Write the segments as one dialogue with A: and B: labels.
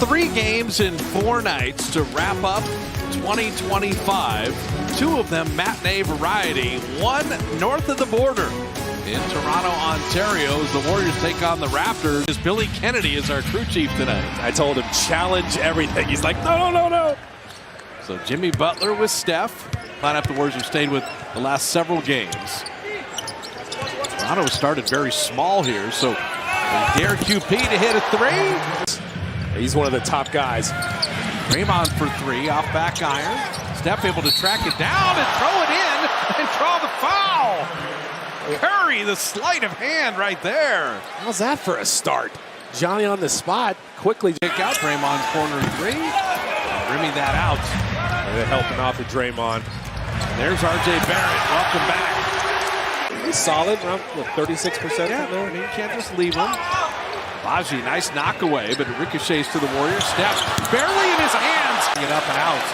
A: 3 games in 4 nights to wrap up 2025. 2 of them matinee variety, 1 north of the border in Toronto, Ontario, as the Warriors take on the Raptors. Billy Kennedy is our crew chief tonight.
B: I told him, challenge everything. He's like, no.
A: So Jimmy Butler with Steph. Lineup the Warriors have stayed with the last several games. Toronto started very small here, so they dare QP to hit a 3.
B: He's one of the top guys.
A: Draymond for 3 off back iron. Steph able to track it down and throw it in and draw the foul. Curry, the sleight of hand right there.
B: How's that for a start? Johnny on the spot, quickly
A: kick out. Draymond corner 3. Rimming that out.
B: They're helping off of Draymond.
A: There's RJ Barrett. Welcome back.
B: He's solid, around 36%.
A: Yeah, I mean, you can't just leave him. Baji, nice knock away, but it ricochets to the Warriors. Steph barely in his hands. Get up and out.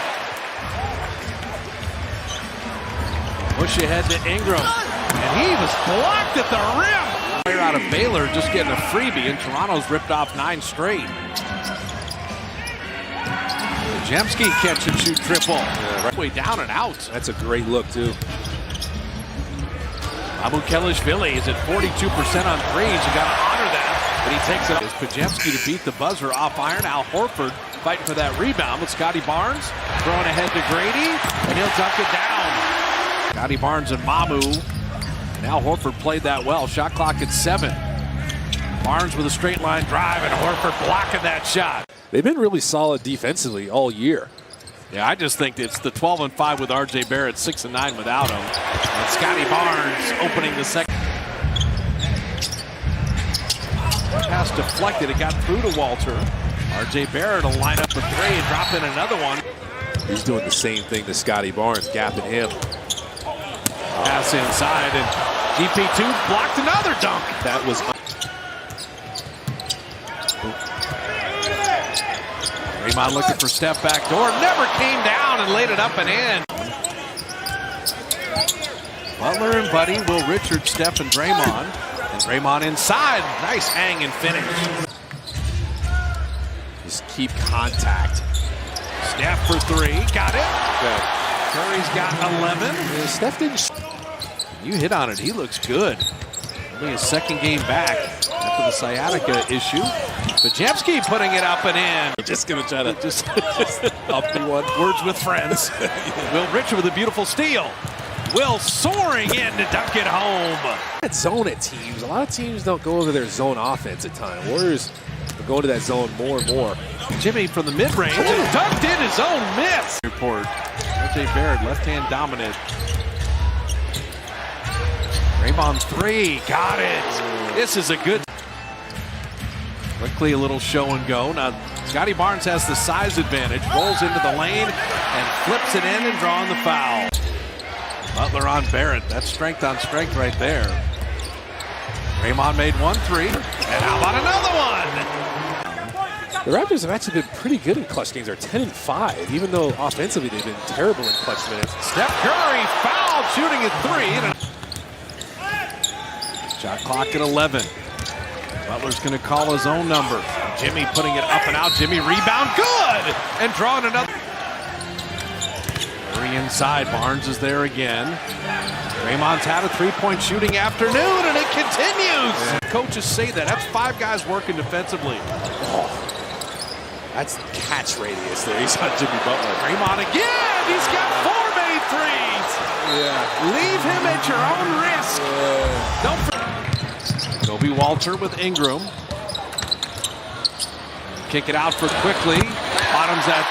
A: Push ahead to Ingram. And he was blocked at the rim. Player out of Baylor just getting a freebie, and Toronto's ripped off 9 straight. Jemski catch and shoot triple. Right way down and out.
B: That's a great look, too.
A: Abu Kelishvili is at 42% on threes. You got to honor that, but he takes it. It's Pajemski to beat the buzzer off iron. Al Horford fighting for that rebound with Scotty Barnes throwing ahead to Grady, and he'll dunk it down. Scotty Barnes and Mamu. And Al Horford played that well. Shot clock at 7. Barnes with a straight line drive, and Horford blocking that shot.
B: They've been really solid defensively all year.
A: Yeah, I just think it's the 12-5 with RJ Barrett, 6-9 without him. And Scotty Barnes opening the second. Pass deflected, it got through to Walter. RJ Barrett will line up a 3 and drop in another one.
B: He's doing the same thing to Scotty Barnes, gapping him.
A: Pass inside, and GP2 blocked another dunk.
B: That was...
A: Draymond looking for step back door, never came down and laid it up and in. Butler and Buddy, Will Richard, Steph, and Draymond. And Draymond inside, nice hang and finish.
B: Just keep contact.
A: Steph for 3, got it.
B: Okay.
A: Curry's got 11.
B: Yeah, Steph didn't...
A: You hit on it, he looks good. Only his 2nd game back after the sciatica issue. Pajemski putting it up and in.
B: Just gonna try to just
A: up the one. Words with friends. Will Richard with a beautiful steal. Will soaring in to dunk it home.
B: That zone at teams. A lot of teams don't go over their zone offense at times. Warriors are going to that zone more and more.
A: Jimmy from the mid-range and dunked in his own miss. Report. RJ Barrett, left-hand dominant. Draymond 3, got it. This is a good. Quickly a little show and go. Now Scotty Barnes has the size advantage, rolls into the lane and flips it in and drawing the foul. Butler on Barrett, that's strength on strength right there. Draymond made 1 3, and how about another one?
B: The Raptors have actually been pretty good in clutch games. They're 10-5, even though offensively they've been terrible in clutch minutes.
A: Steph Curry fouled, shooting at 3. Shot clock at 11. Butler's going to call his own number. Jimmy putting it up and out. Jimmy rebound, good! And drawing another. Curry inside. Barnes is there again. Draymond's had a 3-point shooting afternoon, and it continues. Yeah. Coaches say that. That's 5 guys working defensively.
B: Oh, that's catch radius there. He's on Jimmy Butler.
A: Draymond again. He's got 4 made threes.
B: Yeah.
A: Leave him at your own risk. Don't forget. Kobe Walter with Ingram. Kick it out for quickly. Bottoms at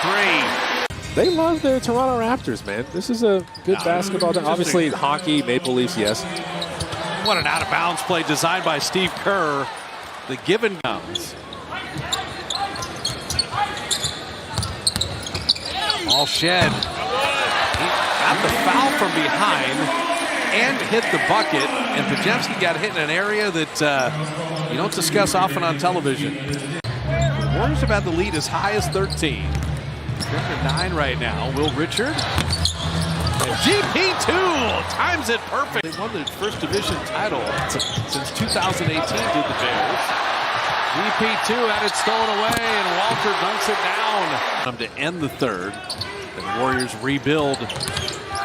A: 3.
B: They love their Toronto Raptors, man. This is a good basketball team. Obviously, hockey, Maple Leafs, yes.
A: What an out-of-bounds play designed by Steve Kerr. The give and goes. All shed. He got the foul from behind and hit the bucket, and Pajemski got hit in an area that you don't discuss often on television. The Warriors have had the lead as high as 13. They're at 9 right now. Will Richard. GP2 times it perfect. They won the first division title since 2018, did the Bears. BP2 had it stolen away, and Walter dunks it down. To end the third, the Warriors rebuild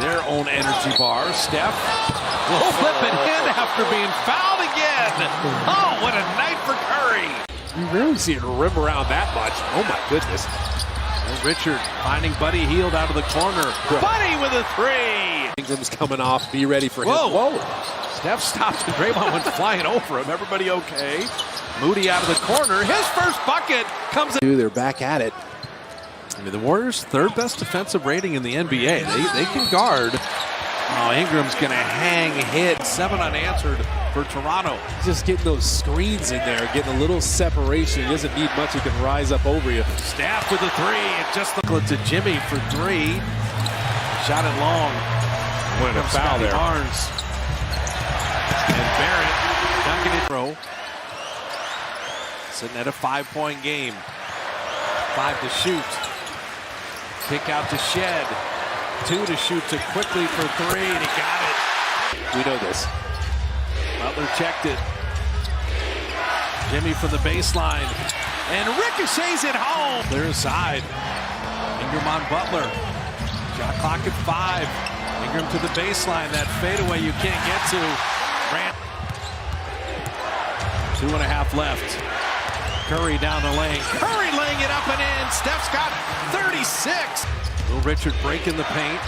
A: their own energy bar. Steph will flip it in after being fouled again. Oh, what a night for Curry.
B: You rarely see it rim around that much. Oh my goodness.
A: And Richard finding Buddy Hield out of the corner. Buddy with a three.
B: Ingram's coming off. Be ready for him.
A: Whoa. Steph stopped and Draymond went flying over him. Everybody okay? Moody out of the corner. His first bucket comes in.
B: They're back at it.
A: I mean, the Warriors' third best defensive rating in the NBA. They can guard. Oh, Ingram's going to hang, hit, 7 unanswered for Toronto.
B: Just getting those screens in there, getting a little separation. He doesn't need much. He can rise up over you.
A: Staff with a three. It just looked to Jimmy for 3. Shot it long.
B: What a foul there.
A: Barnes. And Barrett dunking it. Throw. Sitting at a 5-point game. 5 to shoot. Kick out to Shed. 2 to shoot to quickly for 3, and he got it.
B: We know this.
A: Butler checked it. Jimmy from the baseline. And ricochets it home. Clear inside. Ingram on Butler. Shot clock at 5. Ingram to the baseline. That fadeaway you can't get to. Grant. 2.5 left. Curry down the lane. Curry laying it up and in. Steph's got 36. Will Richard breaking the paint.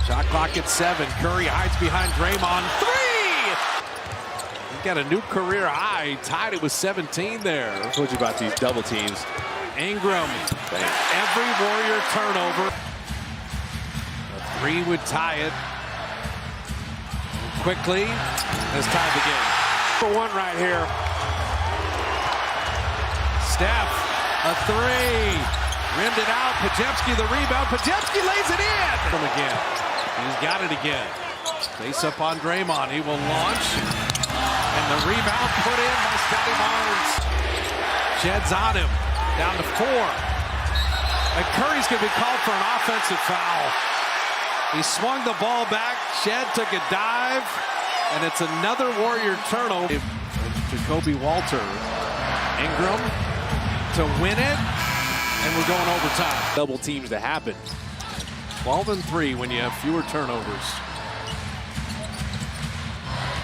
A: Shot clock at 7. Curry hides behind Draymond. 3! He got a new career high. Tied it with 17 there.
B: I told you about these double teams.
A: Ingram. Every Warrior turnover. A 3 would tie it. Quickly has tied the game.
B: For 1 right here.
A: Steph, a 3. Rimmed it out. Pajemski the rebound. Pajemski lays it in. From again. He's got it again. Face up on Draymond. He will launch. And the rebound put in by Scotty Barnes. Shed's on him. Down to 4. And Curry's going to be called for an offensive foul. He swung the ball back. Shed took a dive. And it's another Warrior turnover. Jacoby Walter. Ingram to win it. And we're going overtime.
B: Double teams to happen.
A: 12-3 when you have fewer turnovers.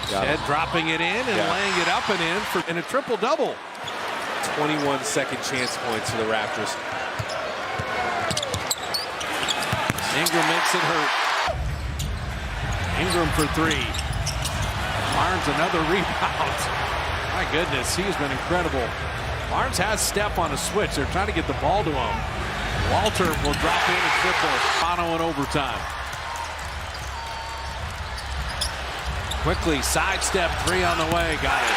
A: Shed dropping it in and laying it up and in a triple-double.
B: 21 second chance points for the Raptors.
A: Ingram makes it hurt. Ingram for 3. Barnes another rebound. My goodness, he's been incredible. Barnes has Steph on a switch. They're trying to get the ball to him. Walter will drop in a triple. Toronto in overtime. Quickly, sidestep 3 on the way. Got it.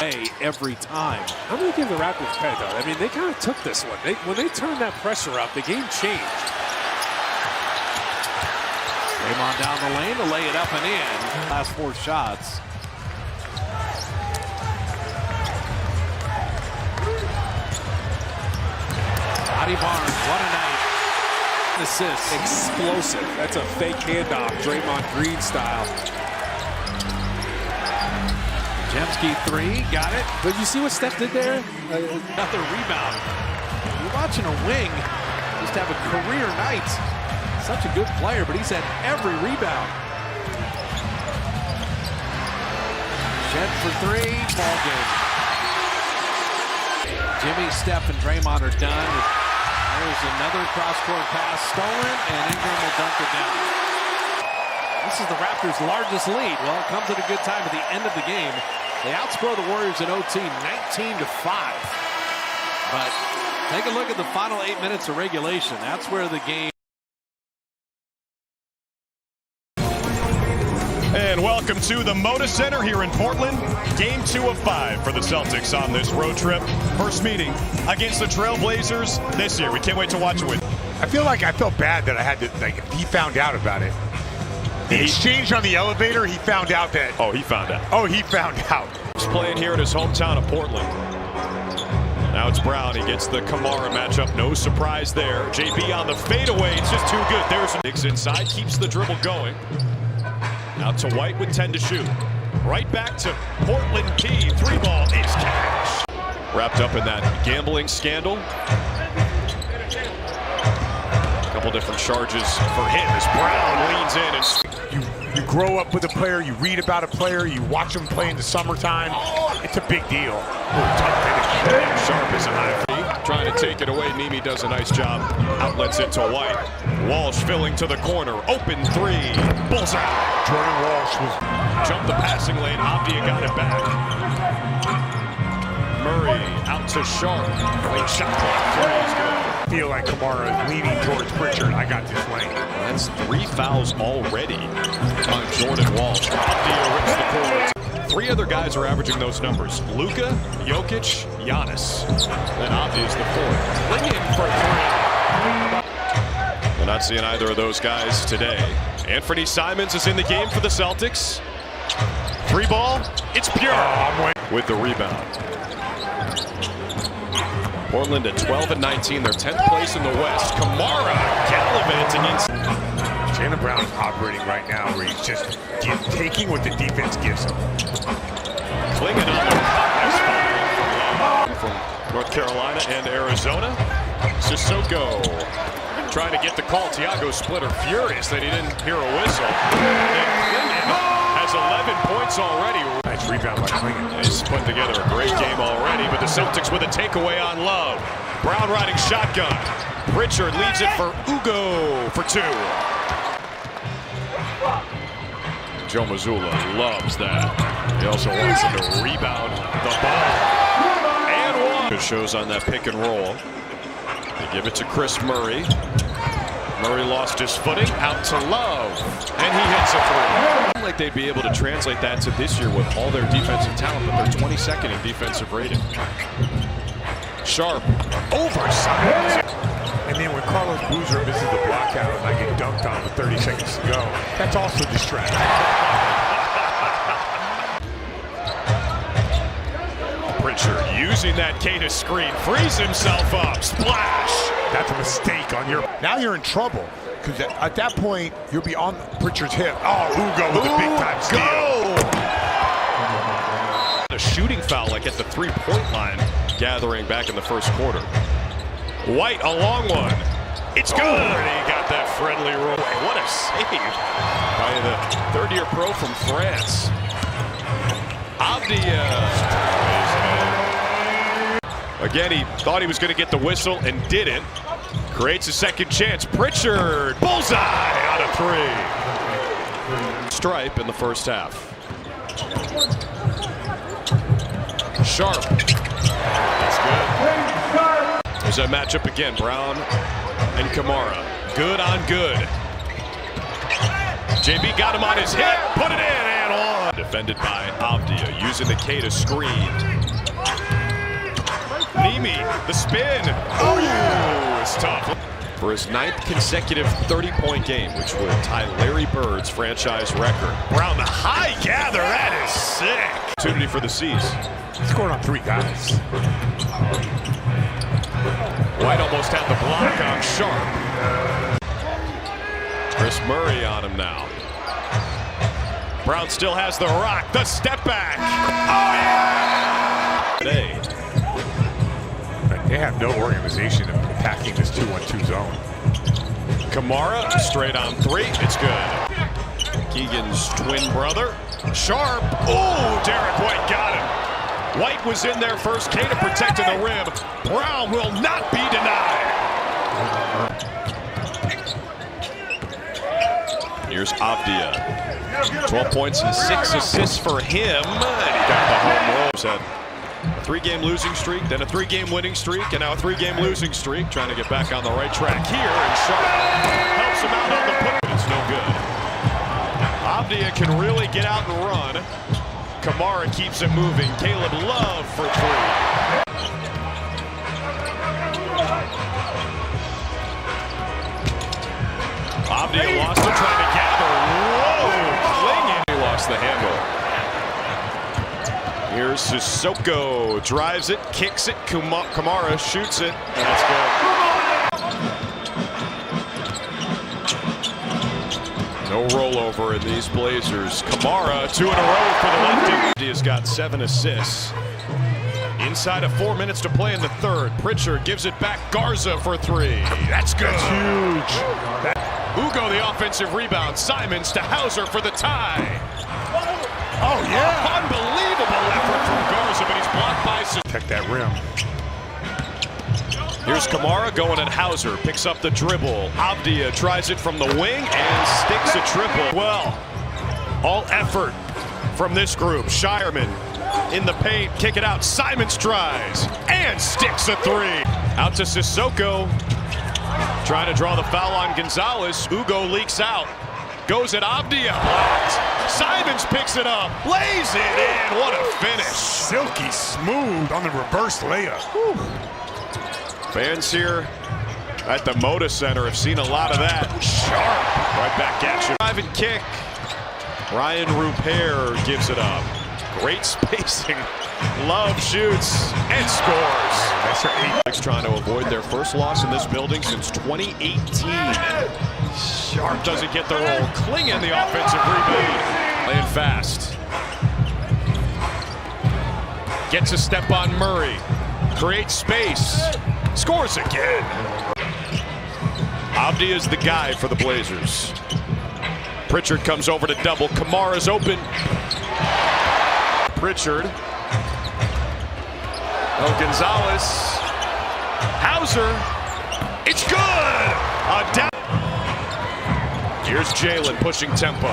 A: Hey, every time.
B: I'm going to give the Raptors credit, though. I mean, they kind of took this one. When they turned that pressure up, the game changed.
A: Draymond down the lane to lay it up and in. Last 4 shots. Scotty Barnes, what a night. Assist.
B: Explosive. That's a fake handoff, Draymond Green style.
A: Jemski 3, got it.
B: But you see what Steph did there?
A: Another rebound. You're watching a wing just have a career night. Such a good player, but he's had every rebound. Shed for 3, ball game. Jimmy, Steph, and Draymond are done. There's another cross-court pass stolen, and Ingram will dunk it down. This is the Raptors' largest lead. Well, it comes at a good time at the end of the game. They outscore the Warriors in OT 19-5. But take a look at the final 8 minutes of regulation. That's where the game.
C: And welcome to the Moda Center here in Portland. Game 2 of 5 for the Celtics on this road trip. First meeting against the Trailblazers this year. We can't wait to watch it with.
D: I felt bad that I had to, like, he found out about it. The exchange on the elevator, he found out that.
C: Oh, he found out.
D: Oh, he found out.
C: He's playing here in his hometown of Portland. Now it's Brown. He gets the Kamara matchup. No surprise there. JB on the fadeaway. It's just too good. There's Diggs inside. Keeps the dribble going. Out to White with 10 to shoot. Right back to Portland P. 3 ball is cash. Wrapped up in that gambling scandal. A couple different charges for him as Brown leans in and
D: You grow up with a player, you read about a player, you watch him play in the summertime. It's a big deal.
C: Sharp is a high fee. Trying to take it away. Mimi does a nice job. Outlets it to White. Walsh filling to the corner. Open three. Bullseye.
D: Jordan Walsh was
C: Jumped the passing lane. Avdia got it back. Murray out to Sharp. Late shot clock. Three is good.
D: feel like Kamara is leaning towards Pritchard. I got this lane.
C: That's 3 fouls already on Jordan Walsh. Avdia rips the corner. 3 other guys are averaging those numbers. Luka, Jokic, Giannis. Then Avdia's the 4th. Clinging for 3. We're not seeing either of those guys today. Anthony Simons is in the game for the Celtics. 3 ball, it's pure. With the rebound. Portland at 12 and 19, they're 10th place in the West. Kamara gallivanting inside.
D: Jaylen Brown's operating right now where he's just taking what the defense gives him.
C: Clinging on the from North Carolina and Arizona. Sissoko trying to get the call. Tiago Splitter furious that he didn't hear a whistle. Has 11 points already.
D: Nice rebound by Clinging.
C: He's put together a great game already, but the Celtics with a takeaway on Love. Brown riding shotgun. Pritchard leaves it for Ugo for 2. Joe Mazzulla loves that. He also wants him to rebound the ball. And 1. It shows on that pick and roll. They give it to Chris Murray. Murray lost his footing, out to Love, and he hits a 3. Like they'd be able to translate that to this year with all their defensive talent, but they're 22nd in defensive rating. Sharp, oversized.
D: And then when Carlos Boozer misses the block out and I get dunked on with 30 seconds to go, that's also distracting.
C: Pritchard using that Kata screen, frees himself up, splash.
D: That's a mistake on your. Now you're in trouble because at that point you'll be on Pritchard's hip. Oh, Ugo with a big time steal.
C: A shooting foul like at the 3-point line, gathering back in the first quarter. White, a long one. It's good. And he got that friendly roll. What a save by the third-year pro from France. Avdia. Again, he thought he was going to get the whistle and didn't. Creates a second chance. Pritchard, bullseye out of 3. Stripe in the first half. Sharp. That's good. There's that matchup again. Brown and Kamara. Good on good. JB got him on his hip. Put it in and on. Defended by Avdia. Using the K to screen. Nimi, the spin. Oh, it's tough. For his 9th consecutive 30-point game, which would tie Larry Bird's franchise record. Brown, the high gather. That is sick. Opportunity for the C's.
D: He scored on 3 guys.
C: White almost had the block on Sharp. Chris Murray on him now. Brown still has the rock. The step back. Oh, yeah! Today.
D: They have no organization of attacking this 2-1-2 zone.
C: Kamara straight on 3. It's good. Keegan's twin brother. Sharp. Oh, Derek White got him. White was in there first. Kata protecting the rim. Brown will not be denied. Here's Avdia. 12 points and 6 assists for him. And he got the home roll. Had a 3-game losing streak, then a 3-game winning streak, and now a 3-game losing streak. Trying to get back on the right track here, and Sharp helps him out on the put. It's no good. Avdia can really get out and run. Kamara keeps it moving. Caleb Love for 3. Avdia lost it, trying to gather. Whoa! Clinging. He lost the handle. Here's Sissoko, drives it, kicks it, Kamara shoots it, and that's good. No rollover in these Blazers. Kamara, 2 in a row for the lefty. He has got 7 assists. Inside of 4 minutes to play in the third. Pritchard gives it back. Garza for 3. That's good.
D: That's huge.
C: Ugo, the offensive rebound. Simons to Hauser for the tie.
D: Oh, yeah.
C: Unbelievable effort from Garza, but he's blocked by...
D: Protect that rim.
C: Here's Kamara going at Hauser. Picks up the dribble. Avdia tries it from the wing and sticks a triple. Well, all effort from this group. Shireman in the paint. Kick it out. Simons tries and sticks a 3. Out to Sissoko. Trying to draw the foul on Gonzalez. Ugo leaks out. Goes at Avdia. Blocked. Simons picks it up. Lays it in. What a finish.
D: Silky smooth on the reverse layup. Whew.
C: Fans here at the Moda Center have seen a lot of that. Sharp. Right back at you. Drive and kick. Ryan Rupert gives it up. Great spacing. Love shoots and scores.
D: That's her 8.
C: Trying to avoid their first loss in this building since 2018. Sharp doesn't get the roll. Klingon the offensive rebound. Playing fast. Gets a step on Murray. Creates space. Scores again. Avdia is the guy for the Blazers. Pritchard comes over to double. Kamara's open. Pritchard. Oh, Gonzalez. Hauser. It's good. Here's Jalen pushing tempo.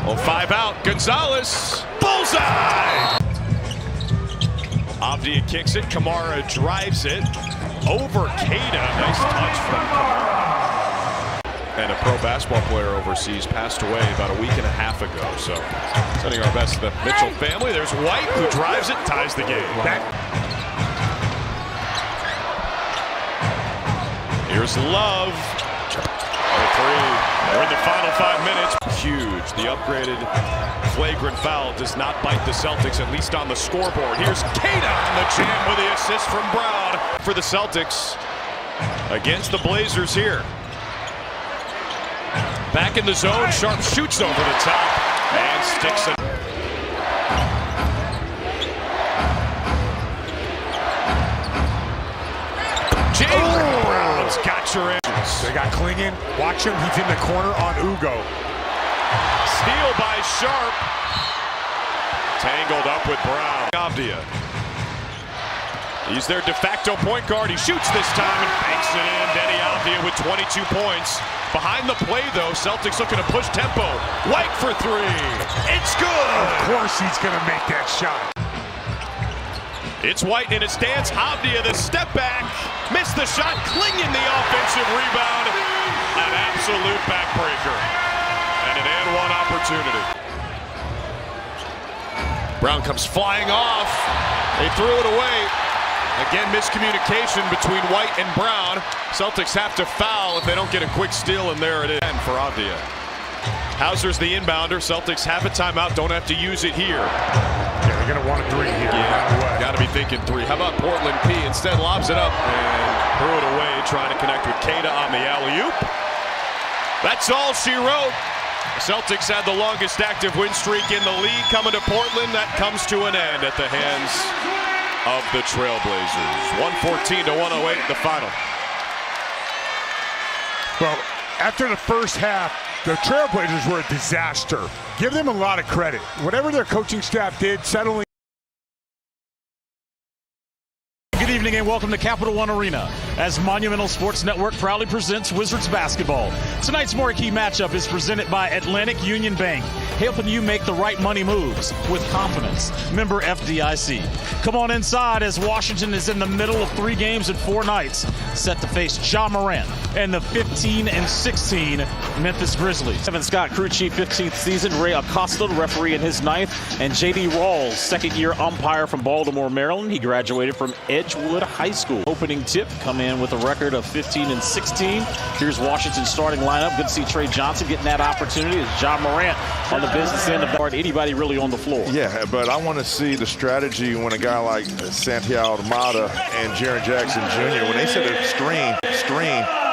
C: Oh, 5 out. Gonzalez. Bullseye. Avdia kicks it. Kamara drives it over Queta. Nice touch from Kamara. And a pro basketball player overseas passed away about a week and a half ago. So sending our best to the Mitchell family. There's White who drives it, ties the game. Here's Love. We're in the final 5 minutes. Huge. The upgraded flagrant foul does not bite the Celtics, at least on the scoreboard. Here's Queta on the jam with the assist from Brown for the Celtics against the Blazers here. Back in the zone. Sharp shoots over the top and sticks it. Jalen Brown's got your answers.
D: They got Klingon. Watch him. He's in the corner on Ugo.
C: Steal by Sharp. Tangled up with Brown. Avdia. He's their de facto point guard. He shoots this time and banks it in. Denny Avdia with 22 points. Behind the play, though, Celtics looking to push tempo. White for 3. It's good.
D: Of course he's going to make that shot.
C: It's White in his stance. Avdia the step back. Missed the shot. Klingon the offensive rebound. An absolute backbreaker. And an and-one opportunity. Brown comes flying off. They threw it away. Again, miscommunication between White and Brown. Celtics have to foul if they don't get a quick steal, and there it is for Avdia. Hauser's the inbounder. Celtics have a timeout. Don't have to use it here.
D: Yeah, they're going to want a 3 here.
C: Yeah, got to be thinking 3. How about Portland P? Instead lobs it up and threw it away, trying to connect with Queta on the alley-oop. That's all she wrote. The Celtics had the longest active win streak in the league coming to Portland. That comes to an end at the hands of the Trailblazers. 114-108, the final.
D: Well, after the first half, the Trailblazers were a disaster. Give them a lot of credit. Whatever their coaching staff did, settling.
E: Good evening and welcome to Capital One Arena as Monumental Sports Network proudly presents Wizards basketball. Tonight's marquee matchup is presented by Atlantic Union Bank, helping you make the right money moves with confidence. Member FDIC. Come on inside as Washington is in the middle of 3 games in 4 nights, set to face Ja Morant and the 15-16 Memphis Grizzlies.
F: Kevin Scott, crew chief, 15th season. Ray Acosta, referee in his 9th. And J.D. Rawls, second-year umpire from Baltimore, Maryland. He graduated from Edgewood High School. Opening tip, come in with a record of 15-16. Here's Washington's starting lineup. Good to see Trey Johnson getting that opportunity as Ja Morant on the business end of the guard. Anybody really on the floor.
G: Yeah, but I want to see the strategy when a guy like Santiago Almada and Jaren Jackson Jr., when they set a screen,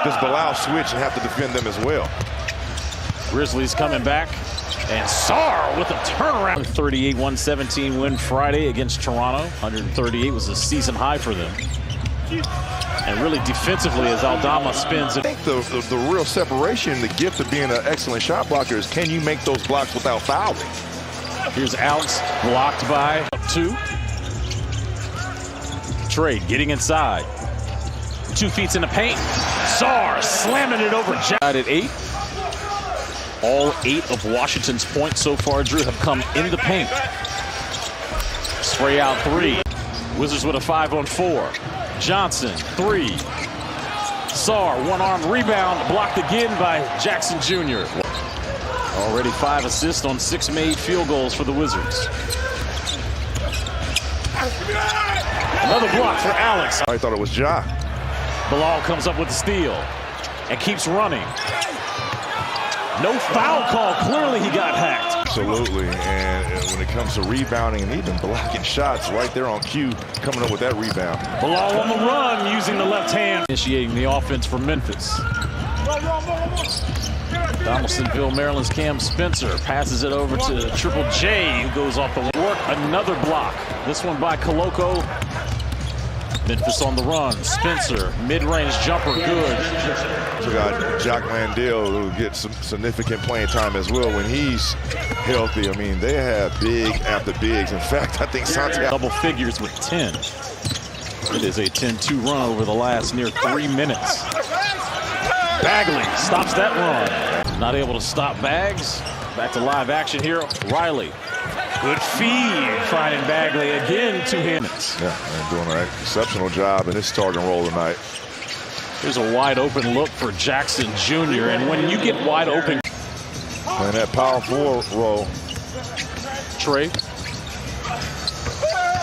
G: does Bilal switch and have to defend them as well?
F: Grizzlies coming back. And Sarr with a turnaround. 38-117 win Friday against Toronto. 138 was a season high for them. And really defensively as Aldama spins.
G: I think the real separation, the gift of being an excellent shot blocker is can you make those blocks without fouling?
F: Here's Alex, blocked by 2. Trey getting inside. 2 feet in the paint. Sarr slamming it over Jack at 8. All 8 of Washington's points so far, Drew, have come in the paint. Spray out 3. Wizards with a 5-on-4. Johnson, 3. Sarr, one-arm rebound, blocked again by Jackson Jr. Already 5 assists on 6 made field goals for the Wizards. Another block for Alex.
G: I thought it was Ja.
F: Bilal comes up with the steal and keeps running. No foul call. Clearly he got hacked.
G: Absolutely. And when it comes to rebounding and even blocking shots, right there on cue, coming up with that rebound.
F: Bilal on the run using the left hand. Initiating the offense for Memphis. Donaldsonville, Maryland's Cam Spencer passes it over to Triple J, who goes off the work. Another block. This one by Koloko. Memphis on the run. Spencer, mid-range jumper, good.
G: We got Jock Landale, who gets some significant playing time as well when he's healthy. I mean, they have big after bigs. In fact, I think Santiago
F: Double figures with 10. It is a 10-2 run over the last near 3 minutes. Bagley stops that run. Not able to stop Bags. Back to live action here. Riley. Good feed, finding Bagley again, 2 hands.
G: Yeah, and doing an exceptional job in his starting role tonight.
F: Here's a wide open look for Jackson Jr. And when you get wide open,
G: And that power forward role.
F: Trey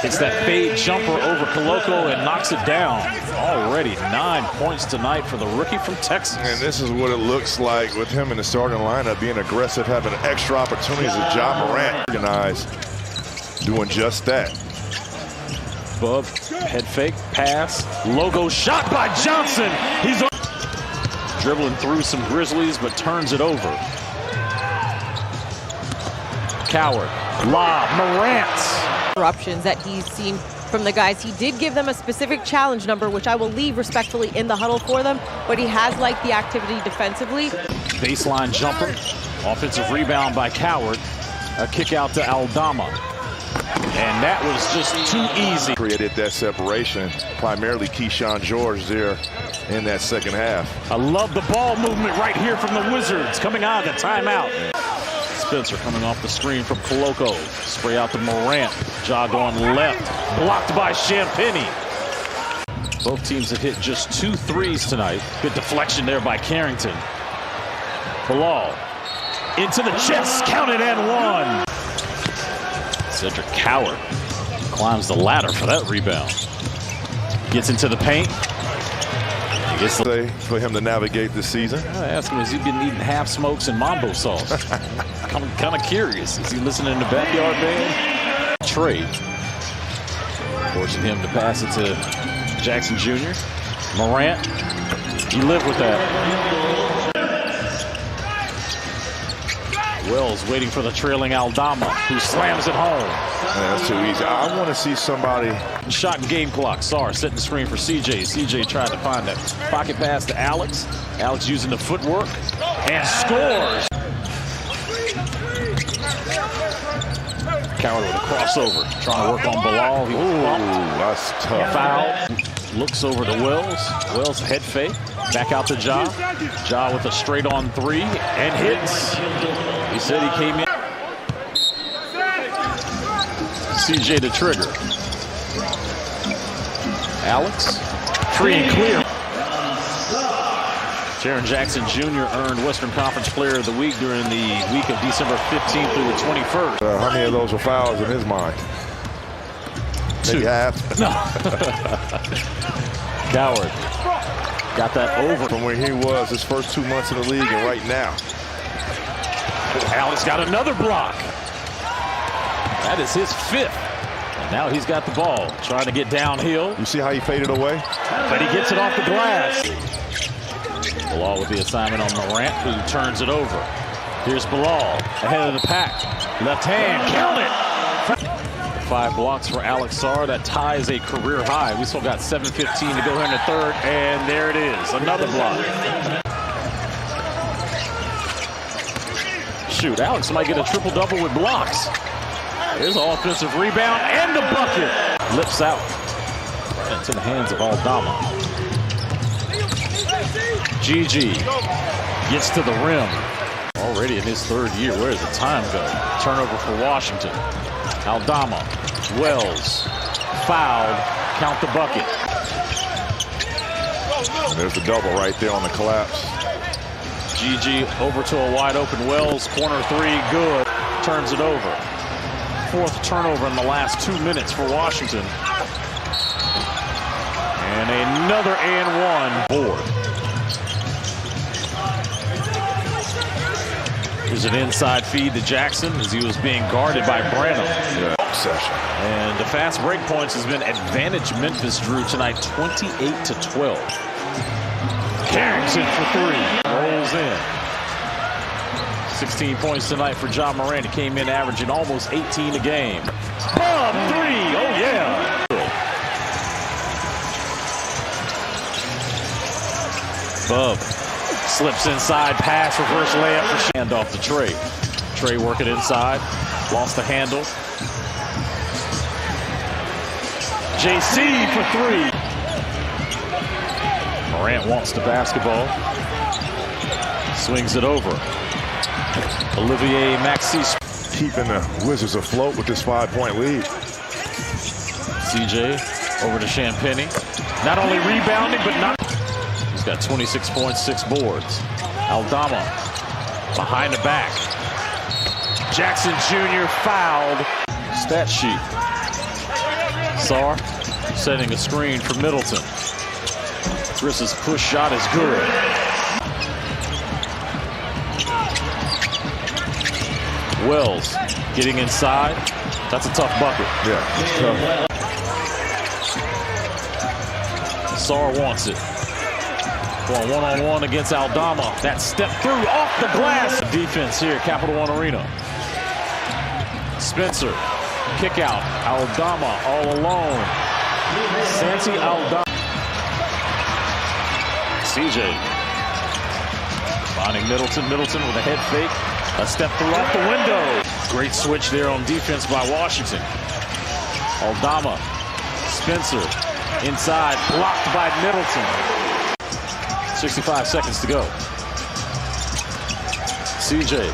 F: hits that fade jumper over Koloko and knocks it down. Already 9 points tonight for the rookie from Texas.
G: And this is what it looks like with him in the starting lineup, being aggressive, having extra opportunities with Ja Morant organized, doing just that.
F: Bub, head fake, pass, logo shot by Johnson. He's dribbling through some Grizzlies, but turns it over. Coward, lob, Morant.
H: Interruptions that he's seen from the guys. He did give them a specific challenge number, which I will leave respectfully in the huddle for them, but he has liked the activity defensively.
F: Baseline jumper, offensive rebound by Coward, a kick out to Aldama. And that was just too easy.
G: Created that separation, primarily Keyshawn George there in that second half.
F: I love the ball movement right here from the Wizards coming out of the timeout. Spencer coming off the screen from Koloko. Spray out to Morant. Ja going left. Blocked by Champagnie. Both teams have hit just 2 threes tonight. Good deflection there by Carrington. Bilal into the chest. Counted and 1. Cedric Coward climbs the ladder for that rebound. Gets into the paint.
G: For him to navigate this season.
F: I asked him, has he been eating half smokes and mambo sauce? I'm kind of curious. Is he listening to Backyard Band? Trade. Forcing him to pass it to Jackson Jr. Morant. You live with that. Wells waiting for the trailing Aldama, who slams it home.
G: Man, that's too easy. I want to see somebody.
F: Shot and game clock. Sarr setting the screen for CJ. CJ tried to find that pocket pass to Alex. Alex using the footwork and scores. Coward with a crossover. Trying to work on Bilal. He was bumped.
G: That's tough.
F: Foul. Looks over to Wells. Wells head fake. Back out to Ja. Ja with a straight on 3 and hits. He said he came in. CJ to trigger. Alex. Free and clear. Jaren Jackson Jr. earned Western Conference Player of the Week during the week of December 15th through the 21st.
G: How many of those were fouls in his mind?
F: 2.
G: Maybe half.
F: No. Coward. Got that over.
G: From where he was his first 2 months in the league and right now.
F: Alex got another block. That is his 5th. And now he's got the ball. Trying to get downhill.
G: You see how he faded away?
F: But he gets it off the glass. Bilal with the assignment on Morant, who turns it over. Here's Bilal ahead of the pack. Left hand, count it. 5 blocks for Alex Sarr. That ties a career high. We still got 7:15 to go here in the third, and there it is, another block. Shoot, Alex might get a triple-double with blocks. Here's an offensive rebound and the bucket. Lips out. Into the hands of Aldama. GG gets to the rim. Already in his third year. Where does the time go? Turnover for Washington. Aldama. Wells. Fouled. Count the bucket.
G: And there's the double right there on the collapse.
F: GG over to a wide open Wells. Corner 3. Good. Turns it over. 4th turnover in the last 2 minutes for Washington. And another and one board. Here's an inside feed to Jackson as he was being guarded by Branham. And the fast break points has been advantage Memphis drew tonight, 28-12. Carrington for 3. Rolls in. 16 points tonight for John Morant. He came in averaging almost 18 a game. Bob 3. Oh, yeah. Bub slips inside, pass, reverse layup for hand off to Trey. Trey working inside, lost the handle. JC for 3. Morant wants the basketball. Swings it over. Olivier Maxey
G: Keeping the Wizards afloat with this 5-point lead.
F: CJ over to Champagny. Not only rebounding, but not. He's got 26 points, 6 boards. Aldama behind the back. Jackson Jr. fouled. Stat sheet. Sarr setting a screen for Middleton. Chris's push shot is good. Wells getting inside. That's a tough bucket.
G: Yeah, it's tough.
F: Sarr wants it. Going one-on-one against Aldama. That step through off the glass. Defense here at Capital One Arena. Spencer, kick out. Aldama all alone. Santi Aldama. CJ finding Middleton. Middleton with a head fake. A step through off the window. Great switch there on defense by Washington. Aldama. Spencer inside, blocked by Middleton. 65 seconds to go. CJ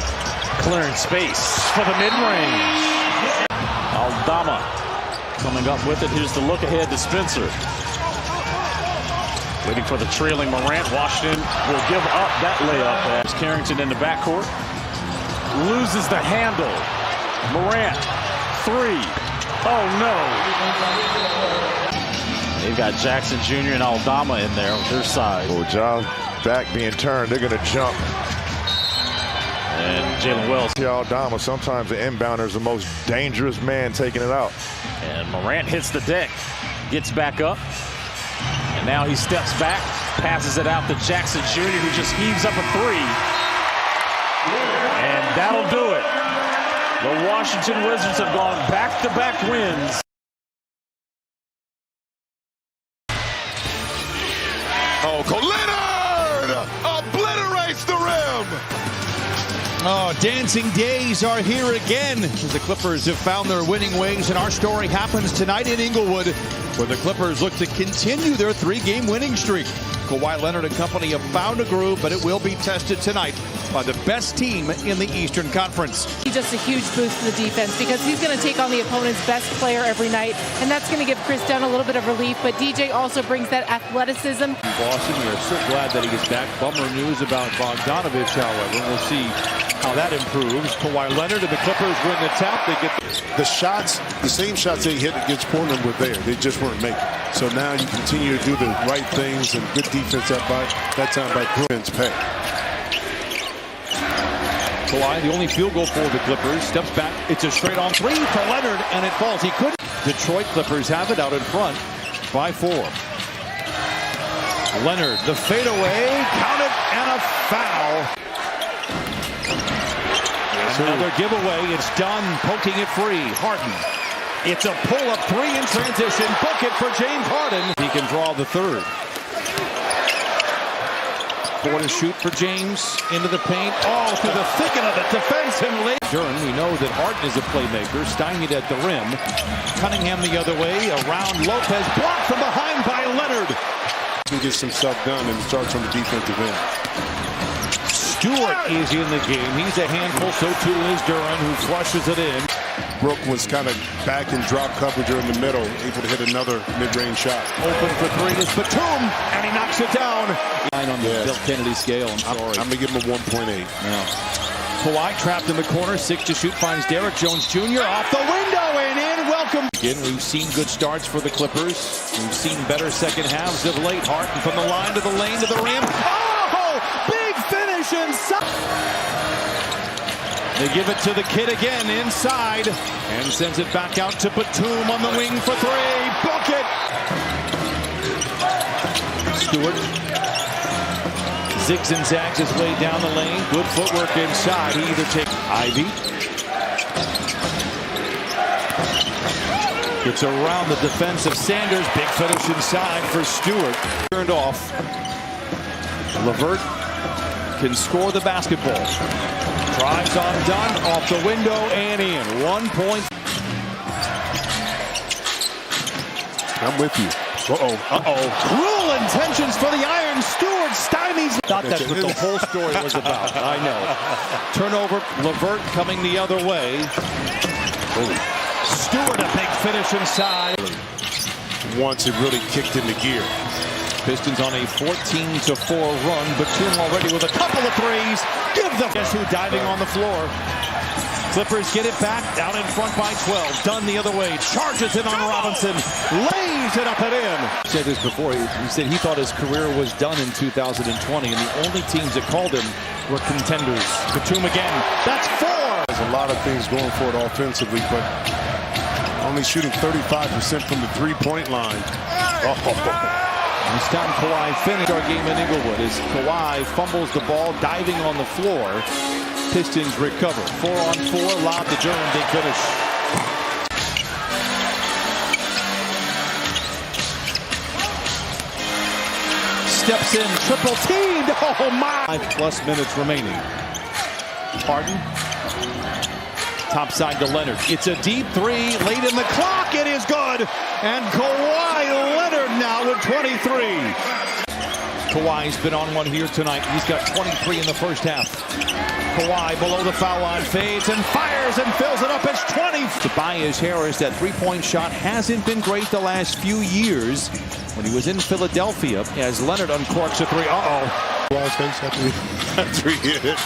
F: clearing space for the mid-range. Aldama coming up with it. Here's the look ahead to Spencer. Waiting for the trailing Morant. Washington will give up that layup. As Carrington in the backcourt. Loses the handle. Morant, 3. Oh no. They've got Jackson Jr. and Aldama in there on their side.
G: Well, John back being turned, they're going to jump.
F: And Jalen Wells.
G: Aldama, sometimes the inbounder is the most dangerous man taking it out.
F: And Morant hits the deck, gets back up. And now he steps back, passes it out to Jackson Jr., who just heaves up a 3. And that'll do it. The Washington Wizards have gone back-to-back wins.
G: Oh, Leonard obliterates the rim.
I: Oh, dancing days are here again as the Clippers have found their winning ways, and our story happens tonight in Inglewood, where the Clippers look to continue their 3-game winning streak. Kawhi Leonard and company have found a groove, but it will be tested tonight by the best team in the Eastern Conference.
J: Just a huge boost to the defense because he's going to take on the opponent's best player every night, and that's going to give Chris Dunn a little bit of relief, but DJ also brings that athleticism.
K: Boston, we are so glad that he is back. Bummer news about Bogdanovich, however. We'll see how that improves. Kawhi Leonard and the Clippers win the tap. They get
L: the shots, the same shots they hit against Portland were there. They just weren't making. So now you continue to do the right things and good defense that time by Bruins pay.
K: Kawhi, the only field goal for the Clippers, steps back. It's a straight-on 3 for Leonard, and it falls. He couldn't. Detroit Clippers have it out in front by 4. Leonard, the fadeaway, count it,
I: foul. Another giveaway. It's done. Poking it free. Harden. It's a pull-up three in transition. Book it for James Harden. He can draw the third. 4 to shoot for James. Into the paint. Oh, through the thicket of the defense and late. Duren, we know that Harden is a playmaker. Stymied at the rim. Cunningham the other way. Around Lopez. Blocked from behind by Leonard.
L: He gets some stuff done and starts on the defensive end.
I: Stewart is in the game. He's a handful. So too is Duren, who flushes it in.
L: Brooke was kind of back in drop coverage or in the middle, able to hit another mid-range shot.
I: Open for three is Batum, and he knocks it down. On the Bill Kennedy scale, I'm sorry.
L: I'm going to give him a 1.8.
I: No. Kawhi trapped in the corner, 6 to shoot, finds Derrick Jones Jr. off the window and in. Welcome. Again, we've seen good starts for the Clippers. We've seen better second halves of late. Harden from the line to the lane to the rim. Oh, big finish inside. They give it to the kid again inside and sends it back out to Batum on the wing for three. Book it. Stewart zigs and zags his way down the lane. Good footwork inside. He either takes Ivy. It's around the defense of Sanders. Big finish inside for Stewart. Turned off. LeVert can score the basketball. Drives on Dunn, off the window and in. 1 point.
L: I'm with you.
I: Cruel intentions for the Iron. Stewart stymies. Thought that's what the whole story was about. I know. Turnover. LeVert coming the other way. Stewart, a big finish inside.
L: Once it really kicked into gear.
I: Pistons on a 14-4 run. Batum already with a couple of threes. Give them. Guess who diving on the floor? Clippers get it back, down in front by 12. Dunn the other way, charges it on Robinson, lays it up and in.
K: He said this before, he said he thought his career was done in 2020, and the only teams that called him were contenders.
I: Batum again, that's 4.
L: There's a lot of things going for it offensively, but only shooting 35% from the three-point line.
K: This time Kawhi finished our game in Inglewood as Kawhi fumbles the ball, diving on the floor. Pistons recover. 4-on-4, lob to Duren, big finish. Steps in, triple teamed. Oh my! 5+ minutes remaining. Harden. Top side to Leonard. It's a deep three late in the clock. It is good. And Kawhi Leonard now with 23. Kawhi's been on one here tonight. He's got 23 in the first half. Kawhi below the foul line fades and fires and fills it up. It's 20. Tobias Harris, that three-point shot hasn't been great the last few years. When he was in Philadelphia, as Leonard uncorks a three.
L: After he hit it.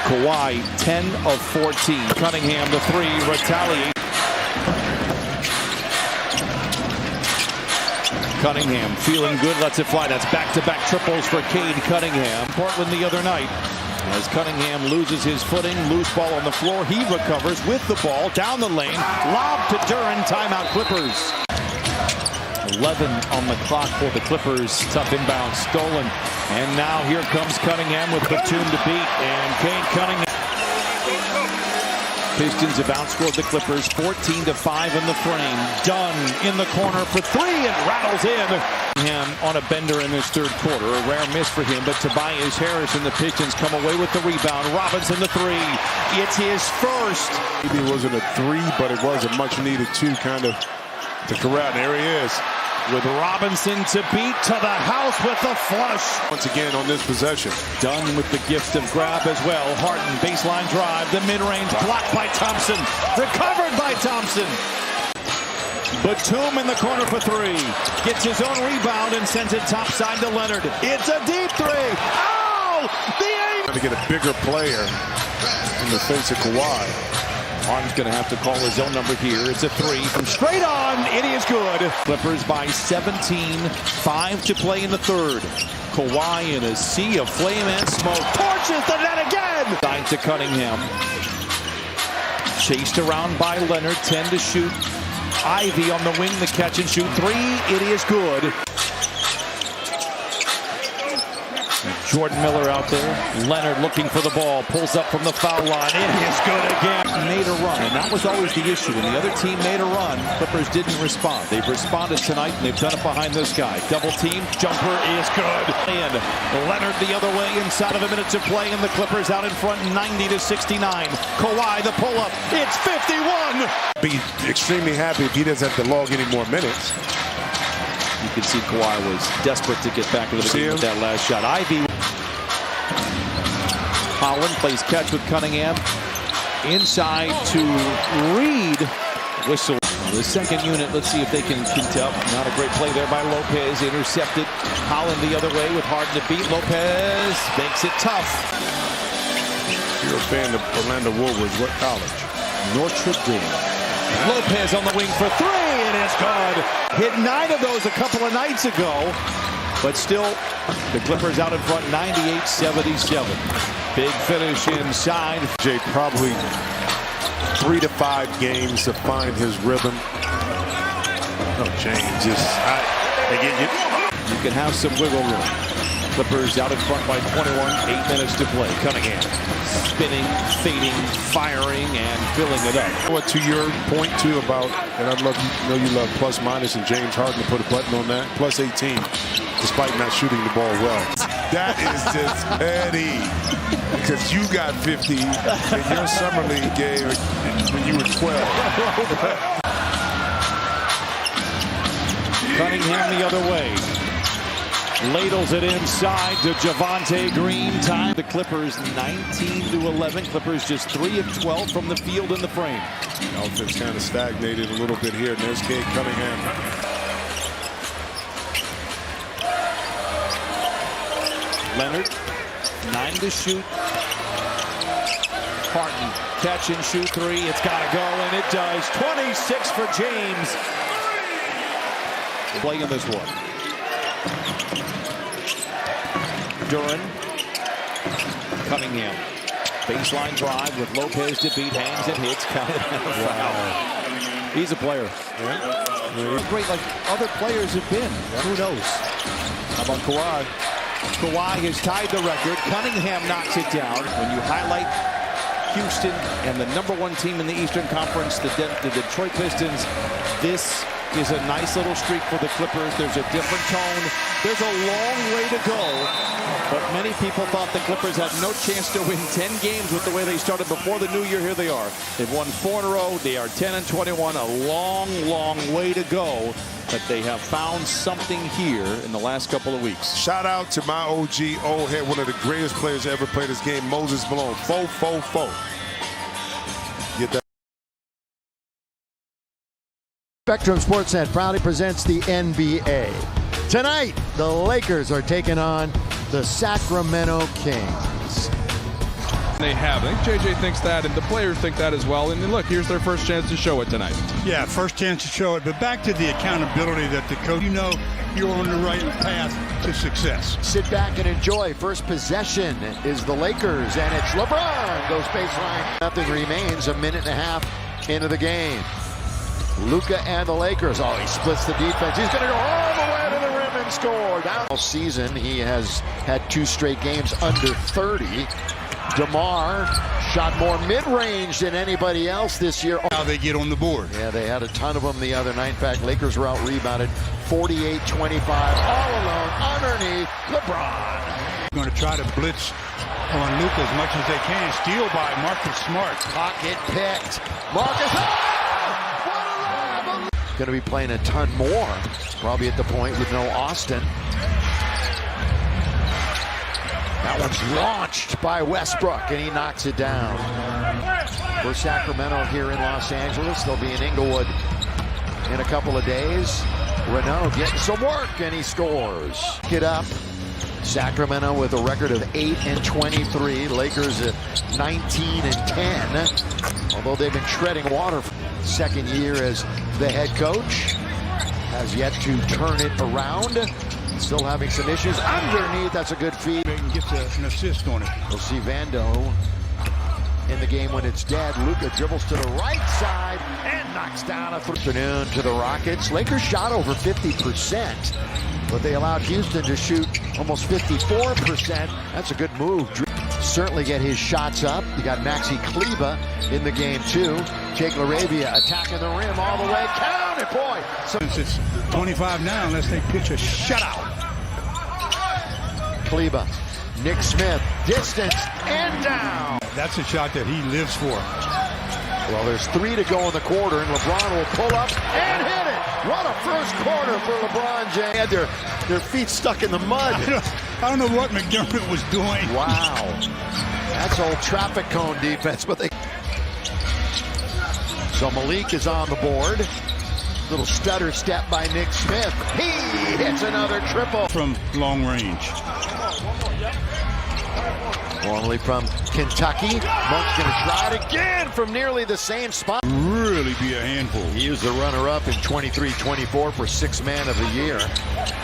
I: Kawhi, 10 of 14. Cunningham, the three, retaliate. Cunningham feeling good, lets it fly. That's back-to-back triples for Cade Cunningham. Portland the other night. As Cunningham loses his footing, loose ball on the floor. He recovers with the ball down the lane. Lob to Duren, timeout Clippers. 11 on the clock for the Clippers. Tough inbound, stolen. And now here comes Cunningham with Batum to beat. And Cade Cunningham. Pistons have outscored the Clippers 14-5 in the frame. Dunn in the corner for three and rattles in. Him on a bender in this third quarter. A rare miss for him, but Tobias Harris and the Pistons come away with the rebound. Robinson the three. It's his first.
L: Maybe it wasn't a three, but it was a much needed two kind of to corral. There he is.
I: With Robinson to beat to the house with the flush.
L: Once again on this possession.
I: Dunn with the gift of grab as well. Harden, baseline drive, the mid-range blocked by Thompson. Recovered by Thompson. Batum in the corner for three. Gets his own rebound and sends it topside to Leonard. It's a deep three. Oh! The aim!
L: Trying to get a bigger player in the face of Kawhi.
I: Harden's going to have to call his own number here. It's a three from straight on. It is good. Clippers by 17. 5 to play in the third. Kawhi in a sea of flame and smoke. Torches the net again. Side to Cunningham. Chased around by Leonard. 10 to shoot. Ivy on the wing. The catch and shoot three. It is good.
K: Jordan Miller out there. Leonard looking for the ball. Pulls up from the foul line. It is good again. Made a run, and that was always the issue. When the other team made a run, Clippers didn't respond. They've responded tonight, and they've done it behind this guy. Double team. Jumper is good. And Leonard the other way inside of a minute to play, and the Clippers out in front 90-69. Kawhi the pull-up. It's 51.
L: Be extremely happy if he doesn't have to log any more minutes.
K: You can see Kawhi was desperate to get back into the game with that last shot. Ivy. Holland plays catch with Cunningham. Inside to Reed. Whistle. The second unit, let's see if they can tell. Not a great play there by Lopez. Intercepted. Holland the other way with Harden to beat. Lopez makes it tough.
L: You're a fan of Orlando Woodward. What college?
K: Notre Dame. Lopez on the wing for three. It is good. Hit 9 of those a couple of nights ago. But still, the Clippers out in front 98-77. Big finish inside.
L: Jay, probably 3 to 5 games to find his rhythm. Oh, James just again.
K: You can have some wiggle room. Clippers out in front by 21. 8 minutes to play. Cunningham spinning, fading, firing, and filling it up.
L: What to your point too about, and I love know you love plus minus, and James Harden to put a button on that. Plus 18, despite not shooting the ball well. That is just petty. Because you got 50 in your summer league game when you were 12.
K: Cunningham the other way. Ladles it inside to Javonte Green. Time. The Clippers 19-11. Clippers just 3 of 12 from the field in the frame.
L: The offense kind of stagnated a little bit here. And there's Cade Cunningham.
K: Leonard, 9 to shoot. Harden, catch and shoot 3. It's got to go, and it does. 26 for James. Playing this one. Duran. Cunningham. Baseline drive with Lopez to beat. Hangs and hits. Counted. Wow. He's a player. Yeah. Great like other players have been. Who knows? How about Kawhi? Kawhi has tied the record. Cunningham knocks it down. When you highlight Houston and the #1 team in the Eastern Conference, the Detroit Pistons, this is a nice little streak for the Clippers. There's a different tone. There's a long way to go, but many people thought the Clippers had no chance to win 10 games with the way they started before the new year. Here they are. They've won 4 in a row. They are 10-21. A long, long way to go, but they have found something here in the last couple of weeks.
L: Shout out to my OG, old head, one of the greatest players to ever play this game, Moses Malone. 4-4-4. Get that.
M: Spectrum Sportsnet proudly presents the NBA. Tonight, the Lakers are taking on the Sacramento Kings.
N: They have. I think JJ thinks that, and the players think that as well. And look, here's their first chance to show it tonight.
O: Yeah, first chance to show it. But back to the accountability that the coach, you're on the right path to success.
M: Sit back and enjoy. First possession is the Lakers, and it's LeBron. Goes baseline. Nothing remains. A minute and a half into the game. Luka and the Lakers. Oh, he splits the defense. He's going to go all the way to the rim and score. All season, he has had 2 straight games under 30. DeMar shot more mid-range than anybody else this year.
O: How they get on the board.
M: Yeah, they had a ton of them the other night. In fact, Lakers were out-rebounded 48-25, all alone underneath LeBron.
O: Going to try to blitz on Luka as much as they can. Steal by Marcus Smart.
M: Pocket picked. Marcus. Going to be playing a ton more. Probably at the point with no Austin. That one's launched by Westbrook, and he knocks it down. For Sacramento here in Los Angeles, they'll be in Inglewood in a couple of days. Renault getting some work, and he scores. Get up. Sacramento with a record of 8-23. Lakers at 19-10. Although they've been treading water for the second year as the head coach, has yet to turn it around. Still having some issues underneath. That's a good feed.
O: Gets an assist on it.
M: We'll see Vando in the game when it's dead. Luka dribbles to the right side and knocks down a afternoon to the Rockets. Lakers shot over 50%, but they allowed Houston to shoot almost 54%. That's a good move. Certainly get his shots up. You got Maxi Kleber in the game too. Jake LaRavia attacking the rim all the way. Count it, boy.
O: Since it's 25 now, unless they pitch a shutout.
M: Kleber, Nick Smith, distance and down.
O: That's a shot that he lives for.
M: Well, there's 3 to go in the quarter, and LeBron will pull up and hit it. What a first quarter for LeBron James. Had their feet stuck in the mud.
O: I don't know what McDermott was doing.
M: Wow. That's old traffic cone defense. But So Malik is on the board. Little stutter step by Nick Smith. He hits another triple.
O: From long range.
M: Normally from Kentucky. Monk's going to try it again from nearly the same spot.
O: Really be a handful.
M: He was the runner-up in 23-24 for Sixth Man of the Year.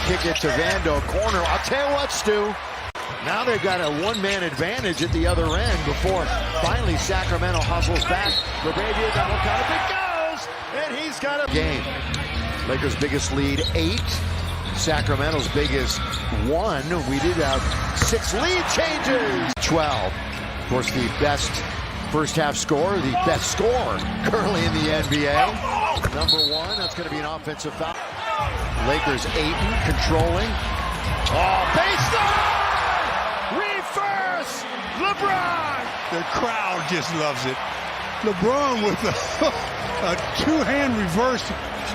M: Kick it to Vando, corner. I'll tell you what, Stu. Now they've got a one-man advantage at the other end before finally Sacramento hustles back. LaRavia double cut. It goes, and he's got a game. Lakers' biggest lead, 8. Sacramento's biggest 1. We did have 6 lead changes. 12. Of course, the best first half scorer, the best scorer currently in the NBA. Number 1, that's going to be an offensive foul. Lakers, Ayton controlling. Oh, baseline! Reverse! LeBron!
O: The crowd just loves it. LeBron with a two-hand reverse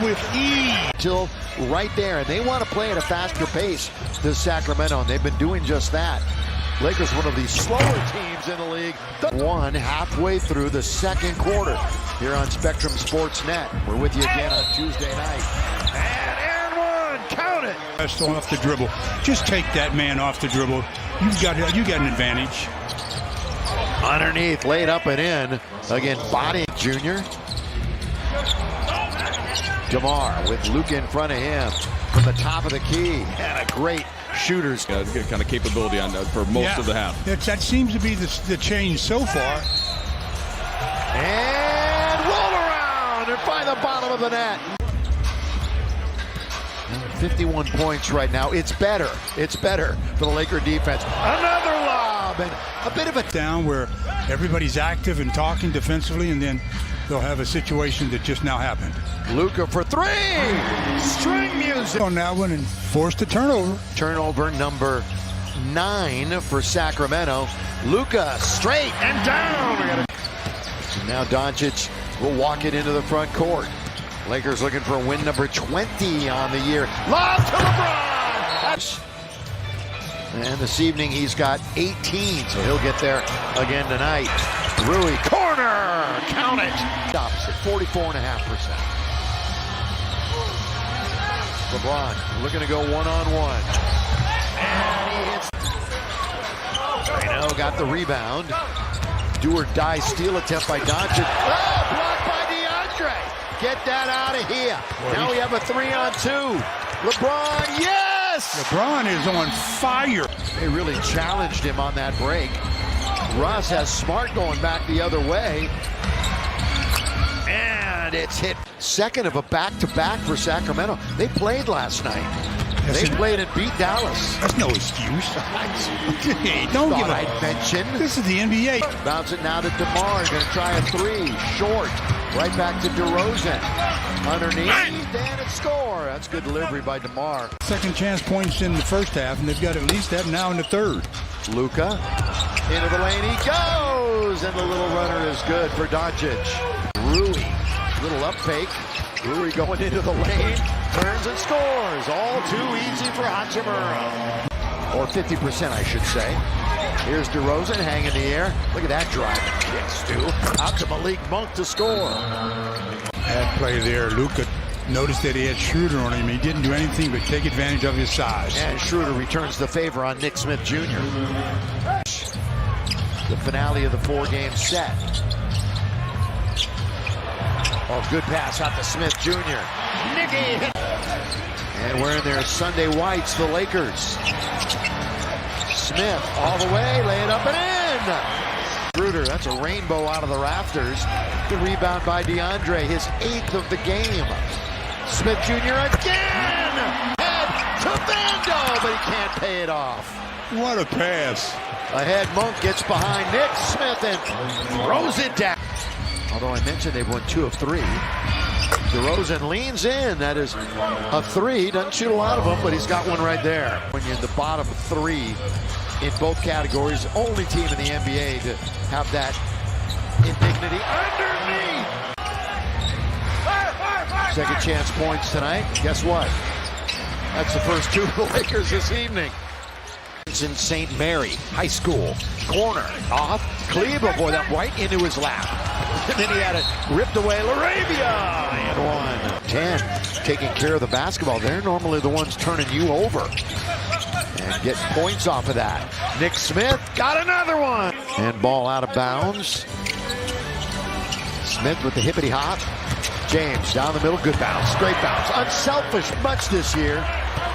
O: with ease.
M: Till right there, and they want to play at a faster pace than Sacramento, and they've been doing just that. Lakers, one of the slower teams in the league. 1 halfway through the second quarter here on Spectrum Sports Net. We're with you again on Tuesday night. And one, count it.
O: Best off the dribble. Just take that man off the dribble. You got an advantage.
M: Underneath, laid up and in. Again, Body Jr. DeMar with Luka in front of him from the top of the key. And a great shooter's
N: kind of capability on that for most of the half.
O: That seems to be the change so far.
M: And roll around and find the bottom of the net. 51 points right now. It's better. It's better for the Laker defense. Another lob and a bit of a
O: down where everybody's active and talking defensively, and then they'll have a situation that just now happened.
M: Luka for 3. String music
O: on that one and forced a turnover.
M: Turnover number 9 for Sacramento. Luka straight and down. Now Doncic will walk it into the front court. Lakers looking for win number 20 on the year. Lob to LeBron. And this evening he's got 18, so he'll get there again tonight. Rui, corner, count it. Stops at 44.5%. LeBron looking to go one-on-one. And he hits. Reno got the rebound. Do or die steal attempt by Doncic. Oh, blocked by DeAndre. Get that out of here. Now we have a 3-on-2. LeBron, yes!
O: LeBron is on fire.
M: They really challenged him on that break. Russ has Smart going back the other way. And it's hit. Second of a back-to-back for Sacramento. They played last night. They played and beat Dallas.
O: That's no excuse.
M: Hey, don't give I'd mention.
O: This is the NBA.
M: Bounce it now to DeMar. Going to try a 3. Short. Right back to DeRozan. Underneath. And it score. That's good delivery by DeMar.
O: Second chance points in the first half, and they've got at least that now in the third.
M: Luka. Into the lane he goes. And the little runner is good for Doncic. Rui. Little up fake. Rui going into the lane. Turns and scores. All too easy for Hachimura. Or 50%, I should say. Here's DeRozan hanging in the air. Look at that drive. Kick, Stu. Out to Malik Monk to score.
O: That play there, Luka noticed that he had Schroeder on him. He didn't do anything but take advantage of his size.
M: And Schroeder returns the favor on Nick Smith Jr. The finale of the 4-game set. Oh, good pass out to Smith Jr. Nicky. And wearing their Sunday whites, the Lakers. Smith all the way, lay it up and in. Schroeder, that's a rainbow out of the rafters. The rebound by DeAndre, his 8th of the game. Smith Jr. again. Head to Vando, but he can't pay it off.
O: What a pass.
M: Ahead, Monk gets behind Nick Smith and throws it down. Although I mentioned they've won 2 of 3. DeRozan leans in. That is a 3. Doesn't shoot a lot of them, but he's got one right there. When you're in the bottom 3 in both categories, only team in the NBA to have that indignity underneath. Second chance points tonight. Guess what? That's the first 2 of the Lakers this evening. It's in St. Mary High School. Corner off. Kleba, boy, that right into his lap. And then he had it ripped away. LaRavia and 1. 10 taking care of the basketball. They're normally the ones turning you over and getting points off of that. Nick Smith got another one. And ball out of bounds. Smith with the hippity hop. James down the middle, good bounce, straight bounce. Unselfish much this year.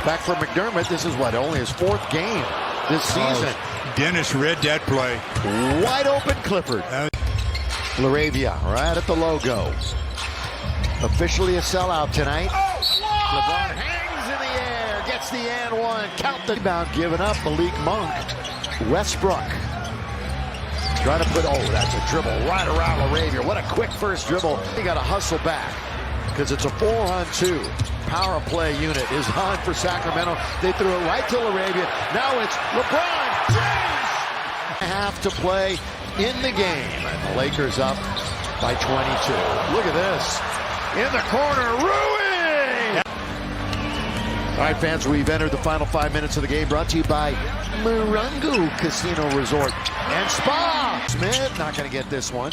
M: Back from McDermott, this is what, only his 4th game this season.
O: Dennis read that play.
M: Wide open Clifford. LaRavia right at the logo. Officially a sellout tonight. LeBron hangs in the air, gets the and 1. Count the rebound given up. Malik Monk. Westbrook. Trying to put, that's a dribble right around LaRavia. What a quick first dribble. He got to hustle back because it's a 4-on-2. Power play unit is on for Sacramento. They threw it right to LaRavia. Now it's LeBron James. Half to play in the game. And the Lakers up by 22. Look at this. In the corner, Rui! All right, fans, we've entered the final 5 minutes of the game, brought to you by Morongo Casino Resort and Spa. Smith not going to get this one.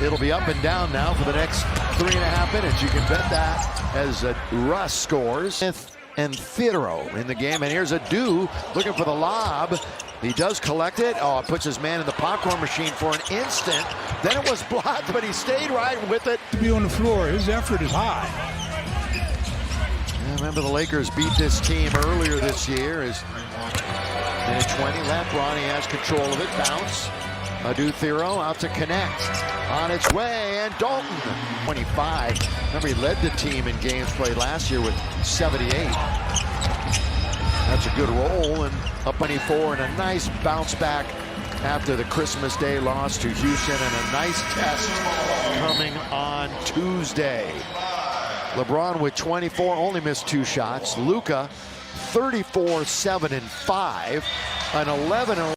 M: It'll be up and down now for the next 3.5 minutes. You can bet that as Russ scores. Smith and Theodore in the game. And here's Adu looking for the lob. He does collect it. It puts his man in the popcorn machine for an instant. Then it was blocked, but he stayed right with it.
O: To be on the floor, his effort is high.
M: Remember the Lakers beat this team earlier this year. Minute 20 left. Ronnie has control of it. Bounce. Adu Thero out to connect. On its way, and Dalton. 25. Remember, he led the team in games played last year with 78. That's a good roll, and up 24, and a nice bounce back after the Christmas Day loss to Houston, and a nice test coming on Tuesday. LeBron with 24, only missed 2 shots. Luka, 34, 7, and 5. An 11.